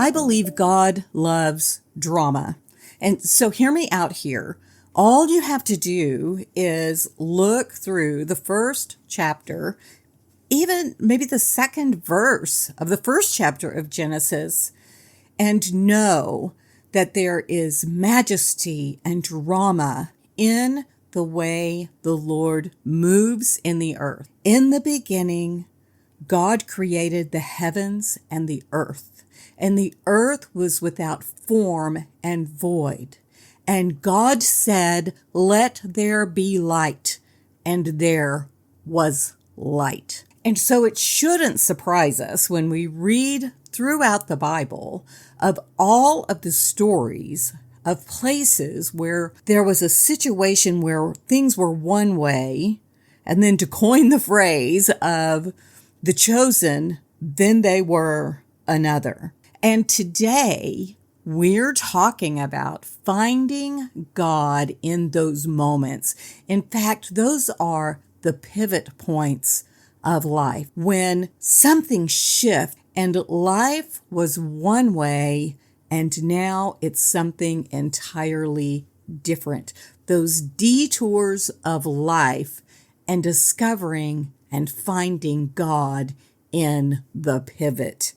I believe God loves drama. And so hear me out here. All you have to do is look through the first chapter, even maybe the second verse of the first chapter of Genesis, and know that there is majesty and drama in the way the Lord moves in the earth. In the beginning, God created the heavens and the earth was without form and void. And God said, "Let there be light," and there was light. And so it shouldn't surprise us when we read throughout the Bible of all of the stories of places where there was a situation where things were one way, and then to coin the phrase of the chosen, then they were another. And today, we're talking about finding God in those moments. In fact, those are the pivot points of life. When something shifts and life was one way and now it's something entirely different. Those detours of life and discovering and finding God in the pivot.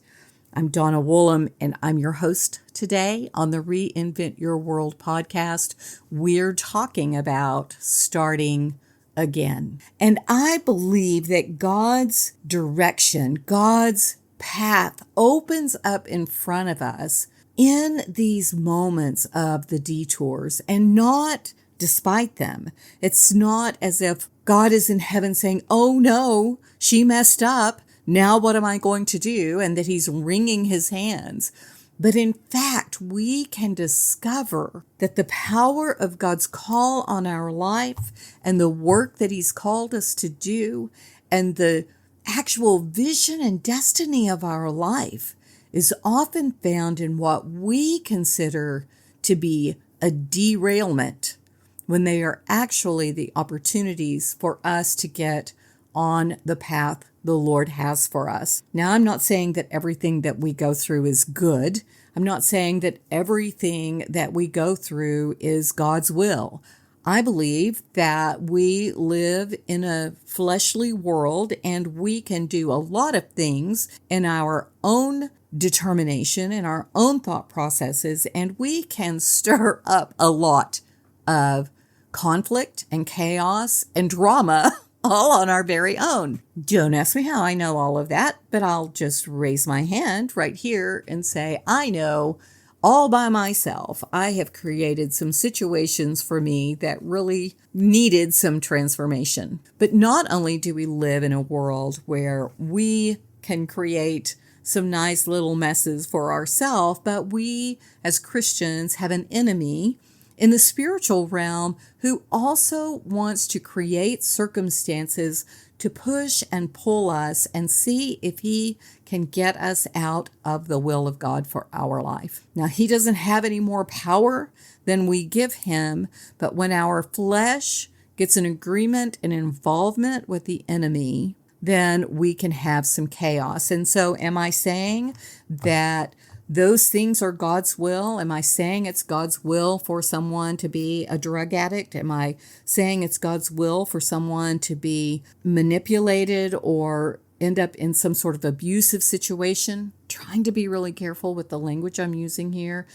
I'm Donna Woolham, and I'm your host today on the ReInvent Your World podcast. We're talking about starting again. And I believe that God's direction, God's path opens up in front of us in these moments of the detours, and not despite them. It's not as if God is in heaven saying, "Oh no, she messed up. Now what am I going to do?" and that he's wringing his hands. But in fact, we can discover that the power of God's call on our life and the work that he's called us to do and the actual vision and destiny of our life is often found in what we consider to be a derailment, when they are actually the opportunities for us to get on the path the Lord has for us. Now, I'm not saying that everything that we go through is good. I'm not saying that everything that we go through is God's will. I believe that we live in a fleshly world and we can do a lot of things in our own determination, in our own thought processes, and we can stir up a lot of conflict and chaos and drama all on our very own. Don't ask me how I know all of that, but I'll just raise my hand right here and say, I know all by myself. I have created some situations for me that really needed some transformation. But not only do we live in a world where we can create some nice little messes for ourselves, but we as Christians have an enemy in the spiritual realm who also wants to create circumstances to push and pull us and see if he can get us out of the will of God for our life. Now, he doesn't have any more power than we give him, but when our flesh gets an agreement and involvement with the enemy, then we can have some chaos. And so am I saying that those things are God's will? Am I saying it's God's will for someone to be a drug addict? Am I saying it's God's will for someone to be manipulated or end up in some sort of abusive situation? Trying to be really careful with the language I'm using here.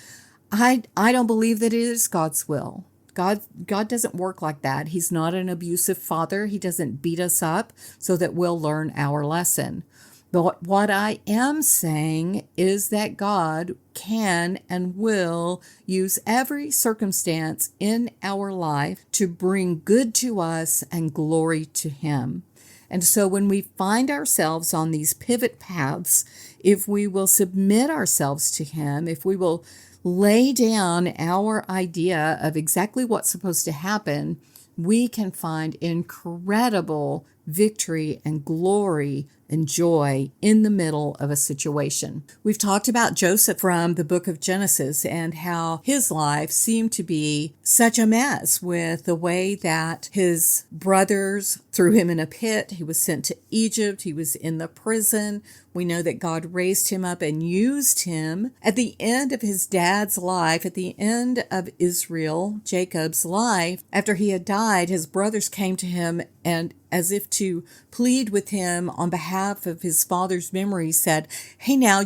I don't believe that it is God's will. God doesn't work like that. He's not an abusive father. He doesn't beat us up so that we'll learn our lesson. But what I am saying is that God can and will use every circumstance in our life to bring good to us and glory to him. And so when we find ourselves on these pivot paths, if we will submit ourselves to him, if we will lay down our idea of exactly what's supposed to happen, we can find incredible victory and glory and joy in the middle of a situation. We've talked about Joseph from the book of Genesis and how his life seemed to be such a mess with the way that his brothers threw him in a pit. He was sent to Egypt. He was in the prison. We know that God raised him up and used him. At the end of his dad's life, at the end of Israel, Jacob's life, after he had died, his brothers came to him and, as if to plead with him on behalf of his father's memory, said, "Hey, now,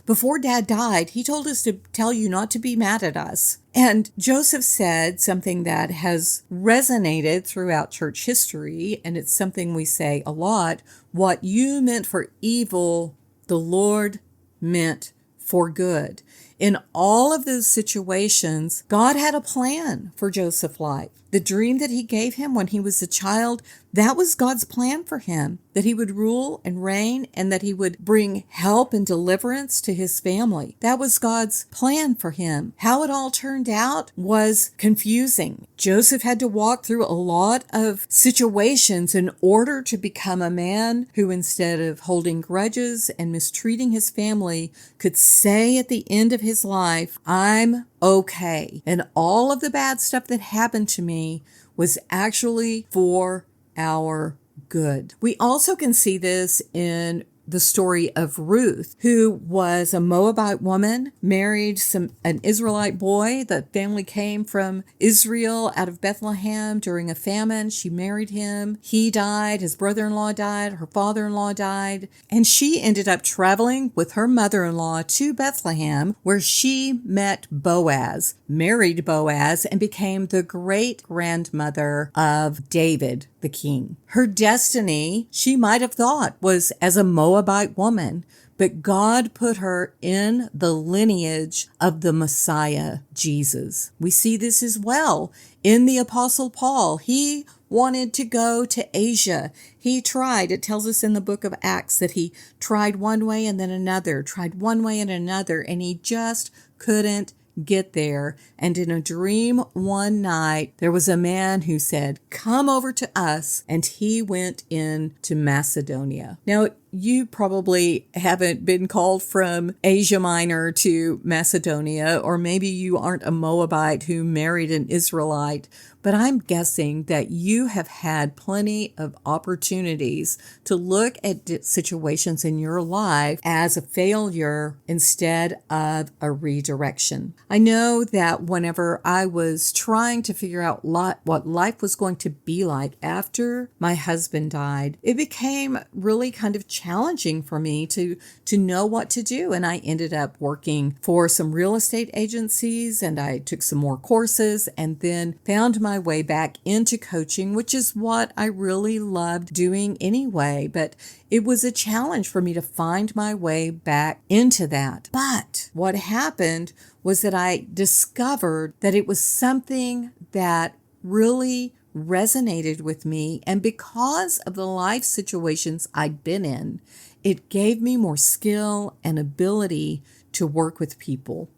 before Dad died, he told us to tell you not to be mad at us." And Joseph said something that has resonated throughout church history, and it's something we say a lot: what you meant for evil, the Lord meant for good. In all of those situations, God had a plan for Joseph's life. The dream that he gave him when he was a child, that was God's plan for him, that he would rule and reign and that he would bring help and deliverance to his family. That was God's plan for him. How it all turned out was confusing. Joseph had to walk through a lot of situations in order to become a man who, instead of holding grudges and mistreating his family, could say at the end of his life, "I'm okay. And all of the bad stuff that happened to me was actually for our good." We also can see this in the story of Ruth, who was a Moabite woman, married an Israelite boy. The family came from Israel out of Bethlehem during a famine. She married him. He died. His brother-in-law died. Her father-in-law died. And she ended up traveling with her mother-in-law to Bethlehem, where she met Boaz, married Boaz, and became the great-grandmother of David, the king. Her destiny, she might have thought, was as a Moabite woman, but God put her in the lineage of the Messiah, Jesus. We see this as well in the Apostle Paul. He wanted to go to Asia. He tried. It tells us in the book of Acts that he tried one way and then another, tried one way and another, and he just couldn't get there. And in a dream one night, there was a man who said, "Come over to us." And he went into Macedonia. Now, you probably haven't been called from Asia Minor to Macedonia, or maybe you aren't a Moabite who married an Israelite, but I'm guessing that you have had plenty of opportunities to look at situations in your life as a failure instead of a redirection. I know that whenever I was trying to figure out what life was going to be like after my husband died, it became really kind of challenging for me to know what to do. And I ended up working for some real estate agencies, and I took some more courses and then found my way back into coaching, which is what I really loved doing anyway. But it was a challenge for me to find my way back into that. But what happened was that I discovered that it was something that really resonated with me. And because of the life situations I'd been in, it gave me more skill and ability to work with people.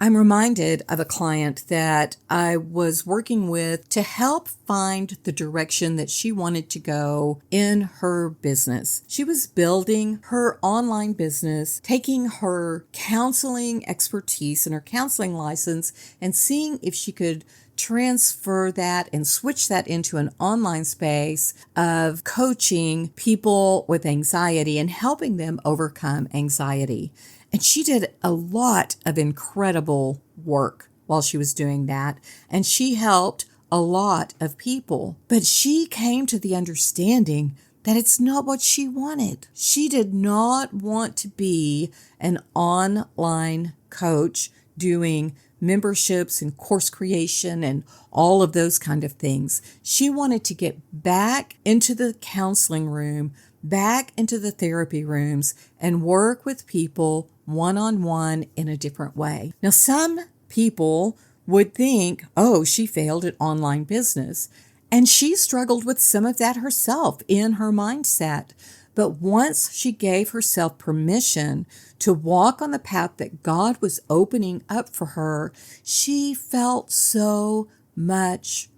I'm reminded of a client that I was working with to help find the direction that she wanted to go in her business. She was building her online business, taking her counseling expertise and her counseling license and seeing if she could transfer that and switch that into an online space of coaching people with anxiety and helping them overcome anxiety. And she did a lot of incredible work while she was doing that. And she helped a lot of people. But she came to the understanding that it's not what she wanted. She did not want to be an online coach doing memberships and course creation and all of those kind of things. She wanted to get back into the counseling room, back into the therapy rooms, and work with people one-on-one in a different way. Now, some people would think, oh, she failed at online business. And she struggled with some of that herself in her mindset. But once she gave herself permission to walk on the path that God was opening up for her, she felt so much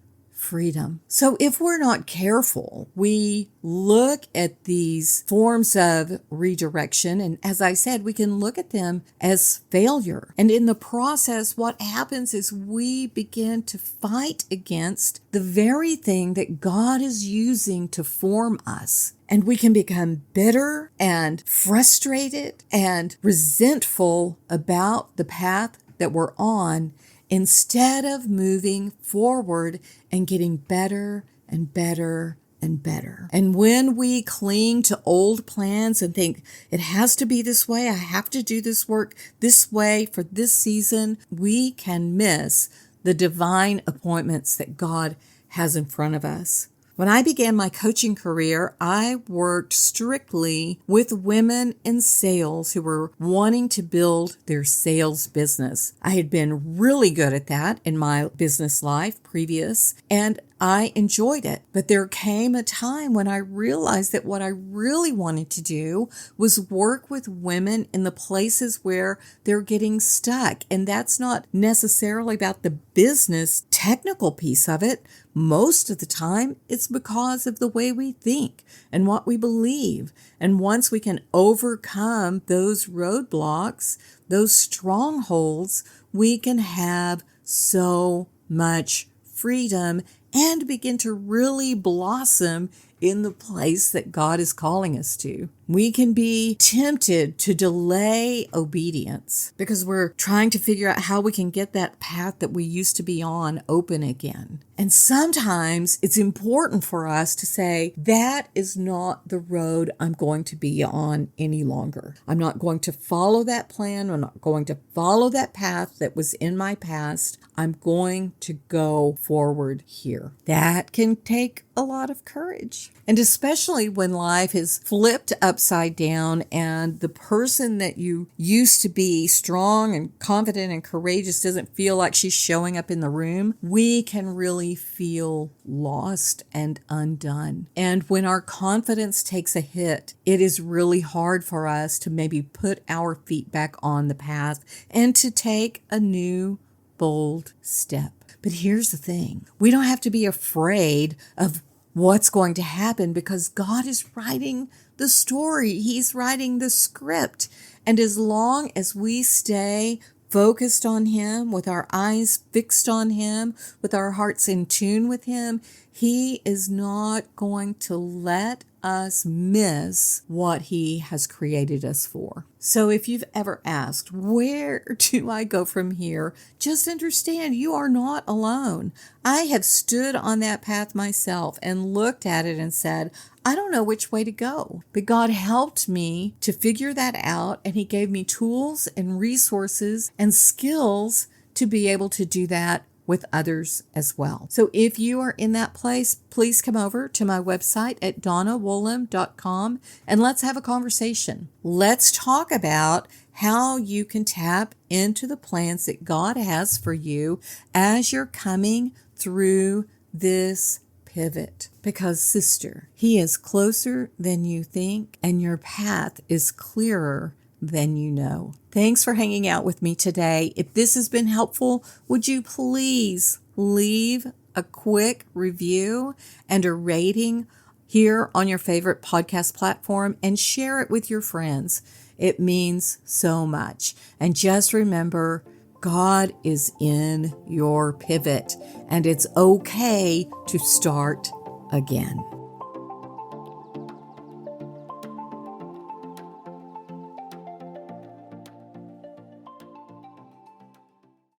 freedom. So if we're not careful, we look at these forms of redirection, and as I said, we can look at them as failure. And in the process, what happens is we begin to fight against the very thing that God is using to form us. And we can become bitter and frustrated and resentful about the path that we're on, instead of moving forward and getting better and better and better. And when we cling to old plans and think it has to be this way, I have to do this work this way for this season, we can miss the divine appointments that God has in front of us. When I began my coaching career, I worked strictly with women in sales who were wanting to build their sales business. I had been really good at that in my business life previous, and I enjoyed it. But there came a time when I realized that what I really wanted to do was work with women in the places where they're getting stuck. And that's not necessarily about the business technical piece of it. Most of the time, it's because of the way we think and what we believe. And once we can overcome those roadblocks, those strongholds, we can have so much freedom and begin to really blossom in the place that God is calling us to. We can be tempted to delay obedience because we're trying to figure out how we can get that path that we used to be on open again. And sometimes it's important for us to say, that is not the road I'm going to be on any longer. I'm not going to follow that plan. I'm not going to follow that path that was in my past. I'm going to go forward here. That can take a lot of courage. And especially when life is flipped upside down and the person that you used to be strong and confident and courageous doesn't feel like she's showing up in the room, we can really feel lost and undone. And when our confidence takes a hit, it is really hard for us to maybe put our feet back on the path and to take a new, bold step. But here's the thing. We don't have to be afraid of what's going to happen because God is writing the story. He's writing the script. And as long as we stay focused on Him, with our eyes fixed on Him, with our hearts in tune with Him, He is not going to let us miss what He has created us for. So if you've ever asked, where do I go from here? Just understand you are not alone. I have stood on that path myself and looked at it and said, I don't know which way to go. But God helped me to figure that out, and He gave me tools and resources and skills to be able to do that with others as well. So if you are in that place, please come over to my website at donnawoolham.com and let's have a conversation. Let's talk about how you can tap into the plans that God has for you as you're coming through this pivot. Because, sister, He is closer than you think, and your path is clearer than you know. Thanks for hanging out with me today. If this has been helpful, would you please leave a quick review and a rating here on your favorite podcast platform and share it with your friends. It means so much. And just remember, God is in your pivot, and it's okay to start again.